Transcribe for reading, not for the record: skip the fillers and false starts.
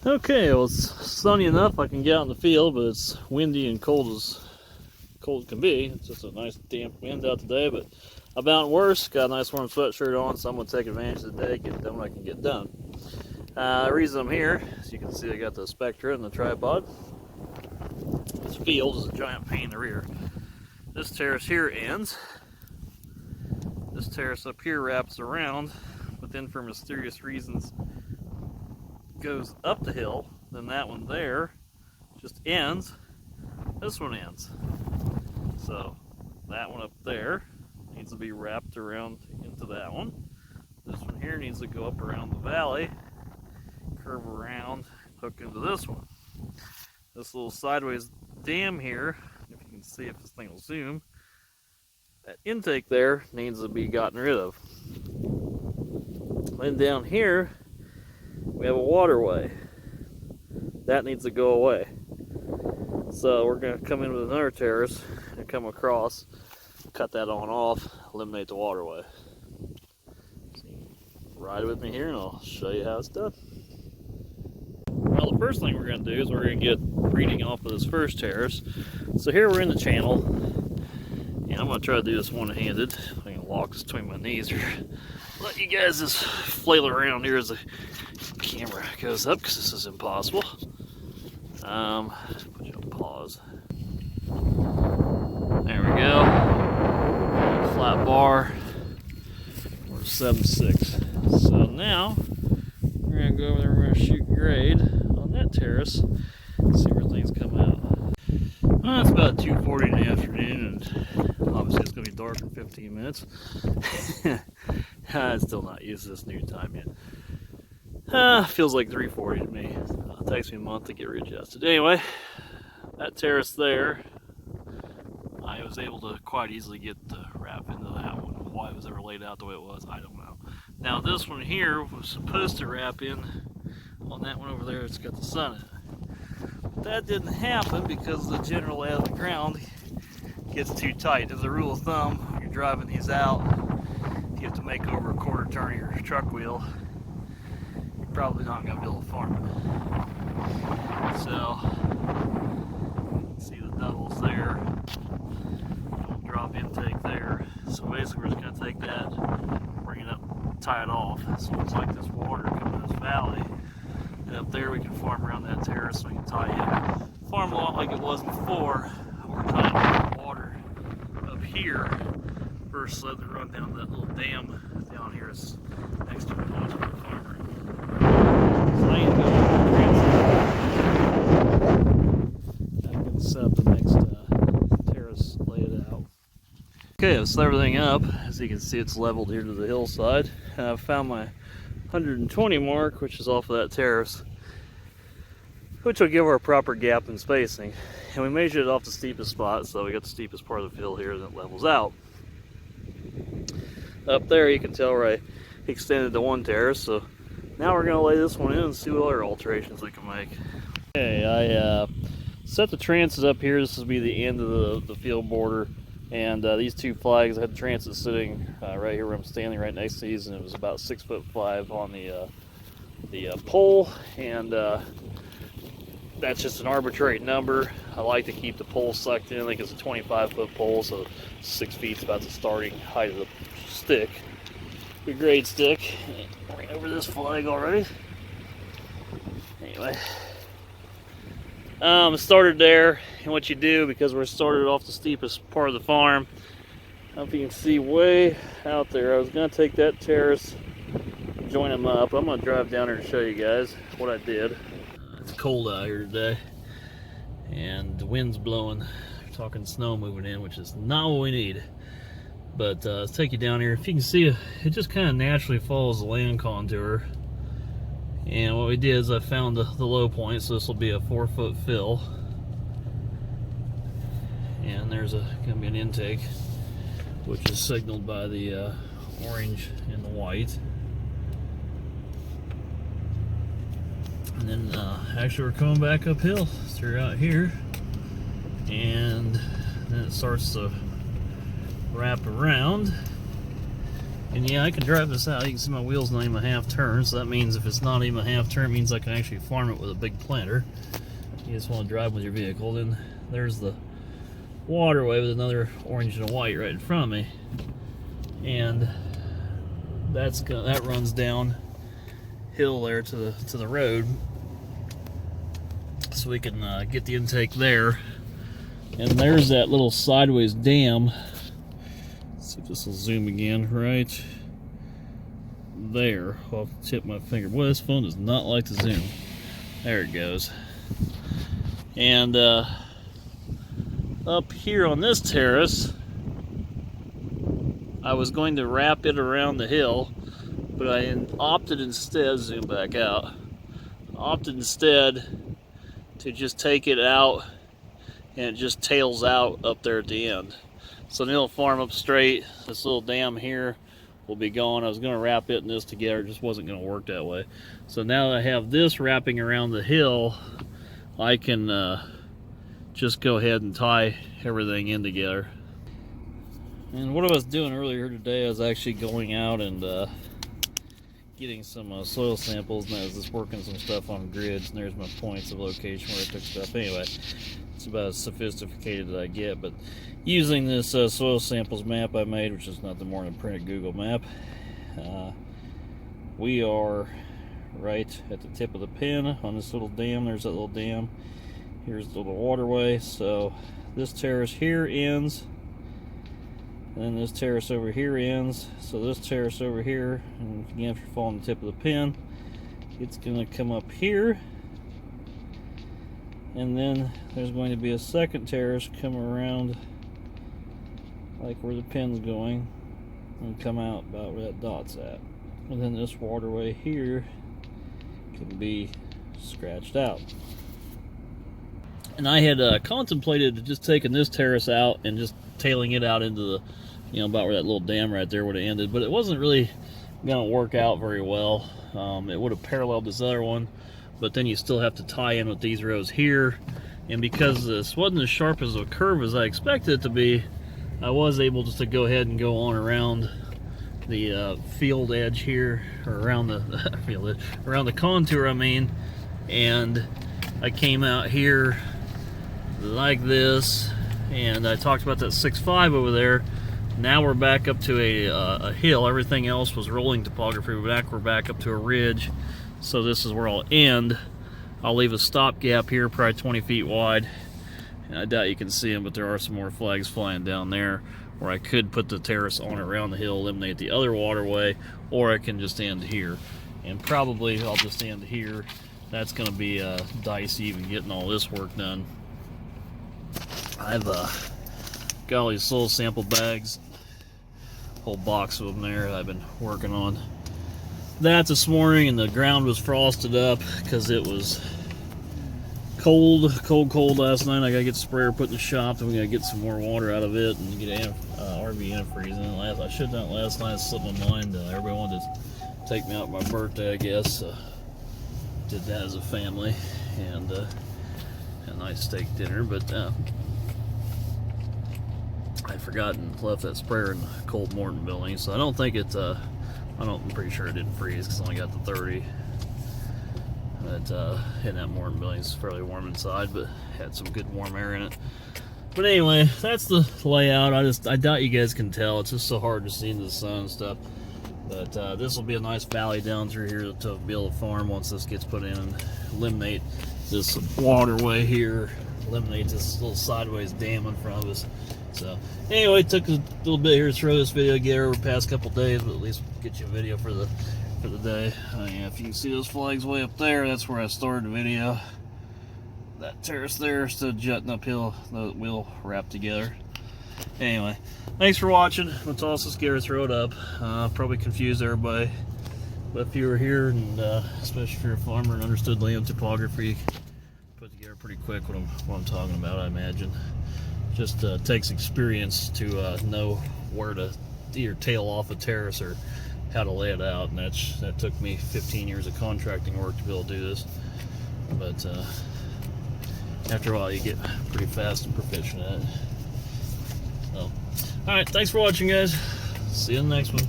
Okay, well, it's sunny enough I can get out in the field, but it's windy and cold as can be. It's just a nice damp wind out today, but I've been out worse. Got a nice warm sweatshirt on, so I'm going to take advantage of the day, get done what I can get done. The reason I'm here, as you can see, I got the Spectra and the tripod. This field is a giant pain in the rear. This terrace here ends. This terrace up here wraps around, but then for mysterious reasons goes up the hill. Then that one there just ends. This one ends. So that one up there needs to be wrapped around into that one. This one here needs to go up around the valley, curve around, hook into this one. This little sideways dam here, if you can see, if this thing will zoom, that intake there needs to be gotten rid of. Then down here we have a waterway that needs to go away. So we're going to come in with another terrace and come across, cut that on off, eliminate the waterway. So ride with me here and I'll show you how it's done. Well, the first thing we're going to do is we're going to get reading off of this first terrace. So here we're in the channel, and I'm going to try to do this one-handed. I'm going to lock this between my knees or let you guys just flail around here as the camera goes up, because this is impossible. Put you on pause. There we go. Flat bar. We're 7.6. So now we're going to go over there and we're going to shoot grade on that terrace and see where things come out. Well, it's about 2:40 in the afternoon, and obviously it's going to be dark in 15 minutes. I'm still not used to this new time yet. Feels like 3:40 to me. It takes me a month to get readjusted. Anyway, that terrace there, I was able to quite easily get the wrap into that one. Why it was ever laid out the way it was, I don't know. Now this one here was supposed to wrap in on that one over there. It's got the sun in it. But that didn't happen because the general layout of the ground gets too tight. As a rule of thumb, when you're driving these out, if you have to make over a quarter turn of your truck wheel, you're probably not going to be able to farm it. So, you can see the doubles there. Don't drop intake there. So basically we're just going to take that, bring it up, tie it off. So it's like this water coming in this valley. And up there we can farm around that terrace so we can tie in. Farm a lot like it was before. We're tying water up here versus letting it run down that little dam down here is next to the farmer. So I need to go I can set up the next terrace, lay it out. Okay, I've set everything up. As you can see, it's leveled here to the hillside. And I've found my 120 mark, which is off of that terrace, which will give our proper gap in spacing. And we measured it off the steepest spot, so we got the steepest part of the field here that levels out. Up there you can tell where I extended the one terrace, so now we're going to lay this one in and see what other alterations we can make. Okay, I set the trances up here. This will be the end of the field border. And these two flags, I had the transit sitting right here where I'm standing right next to these, and it was about 6'5" on the pole, and that's just an arbitrary number. I like to keep the pole sucked in. I think it's a 25-foot pole, so 6 feet is about the starting height of the stick. Good grade stick. Right over this flag already. Anyway. Started there, and what you do, because we're started off the steepest part of the farm, I don't know if you can see way out there, I was going to take that terrace, join them up. I'm going to drive down there and show you guys what I did. It's cold out here today, and the wind's blowing. We're talking snow moving in, which is not what we need. But let's take you down here. If you can see, it just kind of naturally follows the land contour. And what we did is I found the low point, so this will be a 4-foot fill. And there's going to be an intake, which is signaled by the orange and the white. And then actually we're coming back uphill through out here. And then it starts to wrap around. And yeah, I can drive this out. You can see my wheel's not even a half turn, so that means if it's not even a half turn, it means I can actually farm it with a big planter. You just want to drive with your vehicle. Then there's the waterway with another orange and a white right in front of me, and that runs down hill there to the road, so we can get the intake there. And there's that little sideways dam. Let's see if this will zoom again right there. I'll tip my finger. Boy, this phone does not like to zoom. There it goes. And up here on this terrace, I was going to wrap it around the hill, but I opted instead, zoom back out, opted instead to just take it out, and it just tails out up there at the end. So then it'll farm up straight. This little dam here will be gone. I was going to wrap it and this together, it just wasn't going to work that way. So now that I have this wrapping around the hill, I can just go ahead and tie everything in together. And what I was doing earlier today, I was actually going out and getting some soil samples, and I was just working some stuff on grids, and there's my points of location where I took stuff. Anyway, it's about as sophisticated as I get, but using this soil samples map I made, which is nothing more than a printed Google map, we are right at the tip of the pin on this little dam. There's that little dam. Here's the little waterway. So this terrace here ends, and then this terrace over here ends. So this terrace over here, and again, if you're following the tip of the pin, it's going to come up here, and then there's going to be a second terrace come around like where the pin's going and come out about where that dot's at. And then this waterway here can be scratched out. And I had contemplated just taking this terrace out and just tailing it out into the, about where that little dam right there would have ended, but it wasn't really going to work out very well. It would have paralleled this other one, but then you still have to tie in with these rows here. And because this wasn't as sharp as a curve as I expected it to be, I was able just to go ahead and go on around the field edge here, or around the field edge, around the contour, I mean, and I came out here like this, and I talked about that 6.5 over there. Now we're back up to a hill. Everything else was rolling topography. We're back up to a ridge. So this is where I'll end. I'll leave a stop gap here, probably 20 feet wide. And I doubt you can see them, but there are some more flags flying down there, where I could put the terrace on around the hill, eliminate the other waterway, or I can just end here. And probably I'll just end here. That's going to be dicey even getting all this work done. I've got all these soil sample bags, whole box of them there I've been working on that this morning, and the ground was frosted up because it was cold last night. I gotta get the sprayer put in the shop, and we gotta get some more water out of it and get RV antifreeze in it. I should have done it last night, it slipped my mind. Everybody wanted to take me out for my birthday, I guess. Did that as a family, and a nice steak dinner, but I forgot and left that sprayer in the cold Morton building, so I don't think it, I'm pretty sure it didn't freeze because I only got the 30. But in that Morton building, it's fairly warm inside, but had some good warm air in it. But anyway, that's the layout. I doubt you guys can tell. It's just so hard to see into the sun and stuff. But this will be a nice valley down through here to be able to farm once this gets put in, and eliminate this waterway here, eliminate this little sideways dam in front of us. So anyway, it took a little bit here to throw this video together over the past couple days, but at least get you a video for the day. Yeah, if you can see those flags way up there, that's where I started the video. That terrace there, still jutting uphill, the wheel wrapped together. Anyway, thanks for watching. I'm toss this gear, throw it up. Probably confused everybody, but if you were here, and especially if you're a farmer and understood land topography, you put together pretty quick what I'm talking about, I imagine. Just takes experience to know where to either tail off a terrace or how to lay it out, and that took me 15 years of contracting work to be able to do this. But after a while, you get pretty fast and proficient at it. So, all right, thanks for watching, guys. See you in the next one.